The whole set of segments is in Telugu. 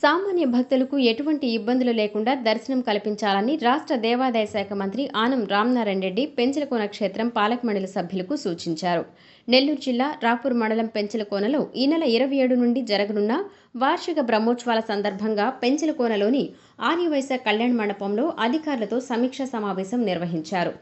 సామాన్య భక్తులకు ఎటువంటి ఇబ్బందులు లేకుండా దర్శనం కల్పించాలని రాష్ట్ర దేవాదాయ శాఖ మంత్రి ఆనం రామనారాయణ రెడ్డి పెంచలకోన క్షేత్రం పాలక మండలి సభ్యులకు సూచించారు. నెల్లూరు జిల్లా రాపూర్ మండలం పెంచలకోనలో ఈ నెల 27 నుండి జరగనున్న వార్షిక బ్రహ్మోత్సవాల సందర్భంగా పెంచలకోనలోని ఆర్యవైశ్య కళ్యాణ మండపంలో అధికారులతో సమీక్షా సమావేశం నిర్వహించారు.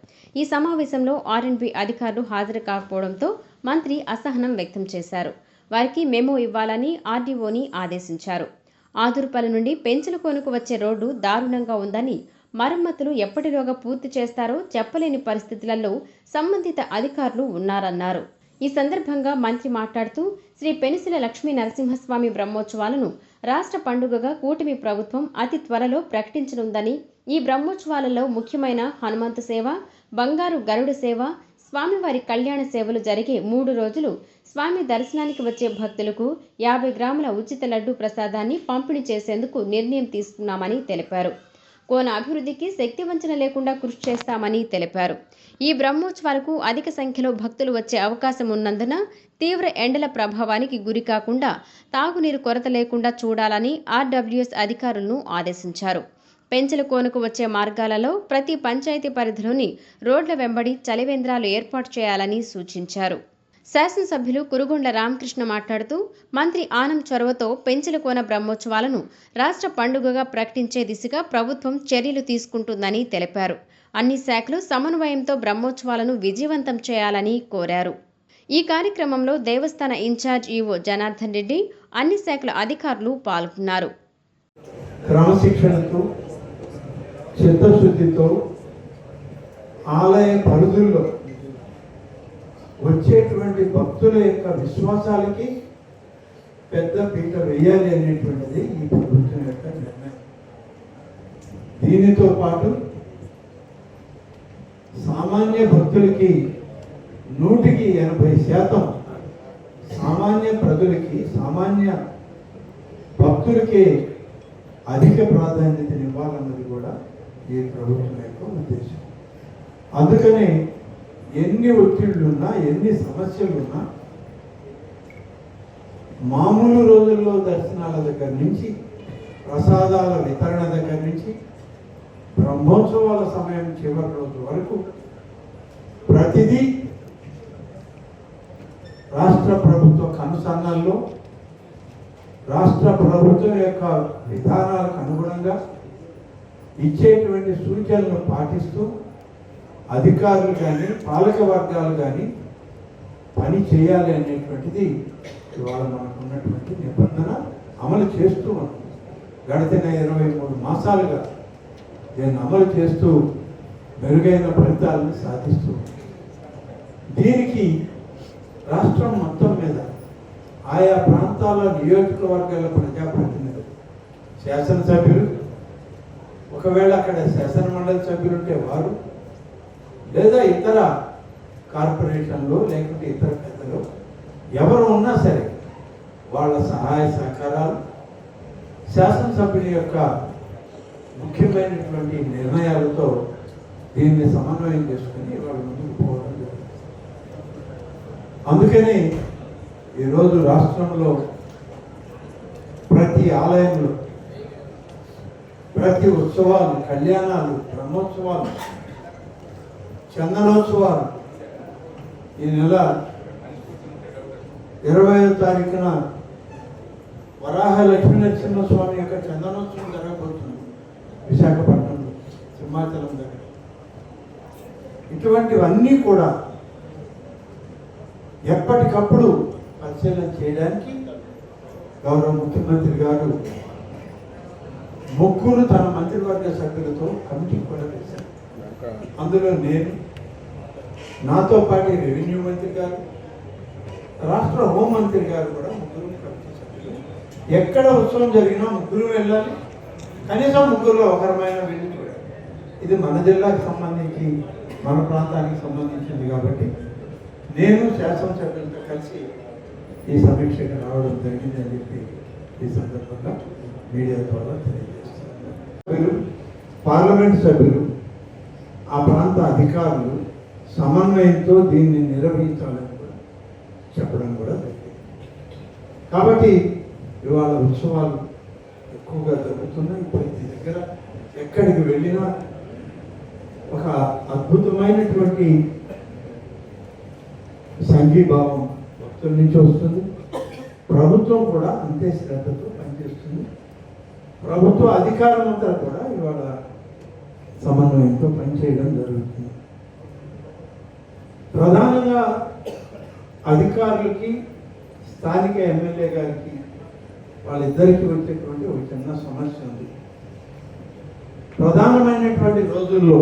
ఈ సమావేశంలో ఆర్ఎండ్బి అధికారులు హాజరు కాకపోవడంతో మంత్రి అసహనం వ్యక్తం చేశారు. వారికి మెమో ఇవ్వాలని ఆర్డీఓని ఆదేశించారు. ఆదురుపల్లి నుండి పెంచలకోనకు వచ్చే రోడ్డు దారుణంగా ఉందని, మరమ్మతులు ఎప్పటిలోగా పూర్తి చేస్తారో చెప్పలేని పరిస్థితులలో సంబంధిత అధికారులు ఉన్నారన్నారు. ఈ సందర్భంగా మంత్రి మాట్లాడుతూ శ్రీ పెనుసిల లక్ష్మీ నరసింహస్వామి బ్రహ్మోత్సవాలను రాష్ట్ర పండుగగా కూటమి ప్రభుత్వం అతి త్వరలో ప్రకటించనుందని, ఈ బ్రహ్మోత్సవాలలో ముఖ్యమైన హనుమంతు సేవ, బంగారు గరుడ సేవ, స్వామివారి కళ్యాణ సేవలు జరిగే 3 రోజులు స్వామి దర్శనానికి వచ్చే భక్తులకు 50 గ్రాముల ఉచిత లడ్డూ ప్రసాదాన్ని పంపిణీ చేసేందుకు నిర్ణయం తీసుకున్నామని తెలిపారు. కోన అభివృద్ధికి శక్తి వంచన లేకుండా కృషి చేస్తామని తెలిపారు. ఈ బ్రహ్మోత్సవాలకు అధిక సంఖ్యలో భక్తులు వచ్చే అవకాశం ఉన్నందున తీవ్ర ఎండల ప్రభావానికి గురి కాకుండా తాగునీరు కొరత లేకుండా చూడాలని ఆర్డబ్ల్యూఎస్ అధికారులను ఆదేశించారు. పెంచలకోనకు వచ్చే మార్గాలలో ప్రతి పంచాయతీ పరిధిలోని రోడ్ల వెంబడి చలివేంద్రాలు ఏర్పాటు చేయాలని సూచించారు. శాసనసభ్యులు కురుగొండ్ల రామకృష్ణ మాట్లాడుతూ మంత్రి ఆనం చొరవతో పెంచలకోన బ్రహ్మోత్సవాలను రాష్ట్ర పండుగగా ప్రకటించే దిశగా ప్రభుత్వం చర్యలు తీసుకుంటుందని తెలిపారు. అన్ని శాఖలు సమన్వయంతో బ్రహ్మోత్సవాలను విజయవంతం చేయాలని కోరారు. ఈ కార్యక్రమంలో దేవస్థాన ఇన్ఛార్జ్ ఈవో జనార్దన్ రెడ్డి, అన్ని శాఖల అధికారులు పాల్గొన్నారు. క్రమశిక్షణతో, చిత్తశుద్ధితో ఆలయ పరిధుల్లో వచ్చేటువంటి భక్తుల యొక్క విశ్వాసాలకి పెద్ద పీట వేయాలి అనేటువంటిది ఈ ప్రభుత్వం యొక్క నిర్ణయం. దీనితో పాటు సామాన్య భక్తులకి 100% సామాన్య ప్రజలకి, సామాన్య భక్తులకి అధిక ప్రాధాన్యతనివ్వాలన్నది కూడా ఈ ప్రభుత్వం యొక్క ఉద్దేశం. అందుకనే ఎన్ని ఒత్తిళ్లున్నా, ఎన్ని సమస్యలున్నా, మామూలు రోజుల్లో దర్శనాల దగ్గర నుంచి, ప్రసాదాల వితరణ దగ్గర నుంచి, బ్రహ్మోత్సవాల సమయం చివరి రోజు వరకు ప్రతిదీ రాష్ట్ర ప్రభుత్వ కనుసన్నల్లో, రాష్ట్ర ప్రభుత్వం యొక్క విధానాలకు అనుగుణంగా ఇచ్చేటువంటి సూచనలను పాటిస్తూ అధికారులు కానీ, పాలక వర్గాలు కానీ పని చేయాలి అనేటువంటిది ఇవాళ మనకు ఉన్నటువంటి నిబంధన అమలు చేస్తూ ఉన్నాం. గడిచిన 23 మాసాలుగా దీన్ని అమలు చేస్తూ మెరుగైన ఫలితాలను సాధిస్తూ, దీనికి రాష్ట్రం మొత్తం మీద ఆయా ప్రాంతాల నియోజకవర్గాల ప్రజాప్రతినిధులు, శాసనసభ్యులు, ఒకవేళ అక్కడ శాసన మండలి సభ్యులు ఉంటే వారు, లేదా ఇతర కార్పొరేషన్లు, లేకుంటే ఇతర పెద్దలు ఎవరు ఉన్నా సరే వాళ్ళ సహాయ సహకారాలు, శాసనసభ్యుల యొక్క ముఖ్యమైనటువంటి నిర్ణయాలతో దీన్ని సమన్వయం చేసుకుని వాళ్ళు ముందుకు పోవడం జరుగుతుంది. అందుకని ఈరోజు రాష్ట్రంలో ప్రతి ఆలయంలో, ప్రతి ఉత్సవాలు, కళ్యాణాలు, బ్రహ్మోత్సవాలు, చందనోత్సవాలు ఈ నెల 20వ తారీఖున వరాహ లక్ష్మీనరసింహస్వామి యొక్క చందనోత్సవం జరగబోతుంది విశాఖపట్నంలో, సింహాచలం దగ్గర. ఇటువంటివన్నీ కూడా ఎప్పటికప్పుడు పరిశీలన చేయడానికి గౌరవ ముఖ్యమంత్రి గారు 3 తన మంత్రివర్గ సభ్యులతో కమిటీ కూడా వేశారు. అందులో నేను, నాతో పాటు రెవెన్యూ మంత్రి గారు, రాష్ట్ర హోంమంత్రి గారు కూడా 3 కమిటీ సభ్యులు. ఎక్కడ ఉత్సవం జరిగినా 3 వెళ్ళాలి, కనీసం 3లో ఒకరమైన వెళ్ళి చూడాలి. ఇది మన జిల్లాకు సంబంధించి, మన ప్రాంతానికి సంబంధించింది కాబట్టి నేను శాసనసభ్యులతో కలిసి ఈ సమీక్షకు రావడం జరిగిందని చెప్పి ఈ సందర్భంగా మీడియా ద్వారా తెలియజేస్తున్నారు. పార్లమెంట్ సభ్యులు, ఆ ప్రాంత అధికారులు సమన్వయంతో దీన్ని నిర్వహించాలని కూడా చెప్పడం కూడా జరిగింది. కాబట్టి ఇవాళ ఉత్సవాలు ఎక్కువగా జరుగుతున్నాయి. ప్రతి దగ్గర ఎక్కడికి వెళ్ళినా ఒక అద్భుతమైనటువంటి సంఘీభావం భక్తుల నుంచి వస్తుంది. ప్రభుత్వం కూడా అంతే శ్రద్ధతో పనిచేస్తుంది. ప్రభుత్వ అధికారం అంతా కూడా ఇవాళ సమన్వయంతో పనిచేయడం జరుగుతుంది. ప్రధానంగా అధికారులకి స్థానిక ఎమ్మెల్యే గారికి వాళ్ళిద్దరికీ వచ్చేటువంటి ఒక చిన్న సమస్య ఉంది. ప్రధానమైనటువంటి రోజుల్లో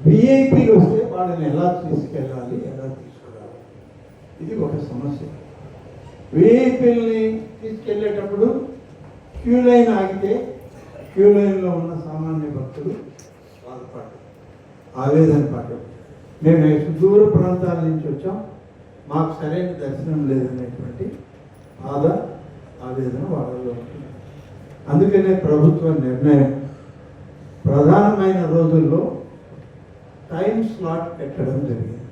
విఐపీలు వస్తే వాళ్ళని ఎలా తీసుకెళ్ళాలి, ఎలా తీసుకురావాలి, ఇది ఒక సమస్య. విఐపీలని తీసుకెళ్ళేటప్పుడు క్యూ లైన్ ఆగితే క్యూ లైన్లో ఉన్న సామాన్య భక్తులు బాధపడ్డారు, ఆవేదన పడ్డారు. మేము సుదూర ప్రాంతాల నుంచి వచ్చాం, మాకు సరైన దర్శనం లేదనేటువంటి బాధ, ఆవేదన వాళ్ళలో ఉంటుంది. అందుకనే ప్రభుత్వ నిర్ణయం ప్రధానమైన రోజుల్లో టైం స్లాట్ పెట్టడం జరిగింది.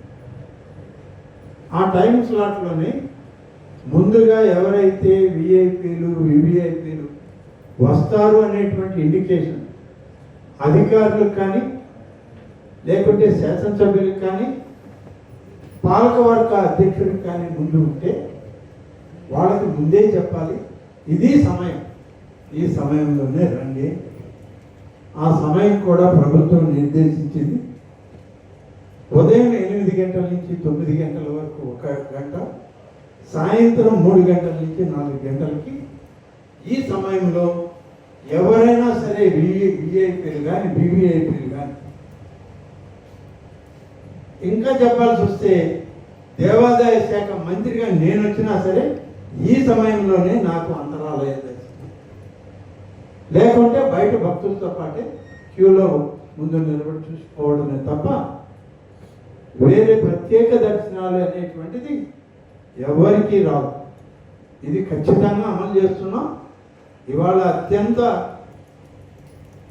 ఆ టైం స్లాట్లోనే ముందుగా ఎవరైతే విఐపీలు వివిఐపీలు వస్తారు అనేటువంటి ఇండికేషన్ అధికారులకు కానీ లేకుంటే శాసనసభ్యులకు కానీ పాలకవర్గ అధ్యక్షుడికి కానీ ముందు ఉంటే వాళ్ళకి ముందే చెప్పాలి, ఇది సమయం, ఈ సమయంలోనే రండి. ఆ సమయం కూడా ప్రభుత్వం నిర్దేశించింది. ఉదయం 8 గంటల నుంచి 9 గంటల వరకు 1 గంట, సాయంత్రం 3 గంటల నుంచి 4 గంటలకి ఈ సమయంలో ఎవరైనా సరే విఐపీలు కానీ వివిఐపీలు కానీ, ఇంకా చెప్పాల్సి వస్తే దేవాదాయ శాఖ మంత్రిగా నేను వచ్చినా సరే ఈ సమయంలోనే నాకు అంతరాలయ దర్శనం, లేకుంటే బయట భక్తులతో పాటే క్యూలో ముందు నిలబడి చూసుకోవడమే తప్ప వేరే ప్రత్యేక దర్శనాలు అనేటువంటిది ఎవరికీ రాదు. ఇది ఖచ్చితంగా అమలు చేస్తున్నాం. ఇవాళ అత్యంత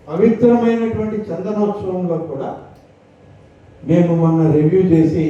పవిత్రమైనటువంటి చందనోత్సవంలో కూడా మేము మొన్న రివ్యూ చేసి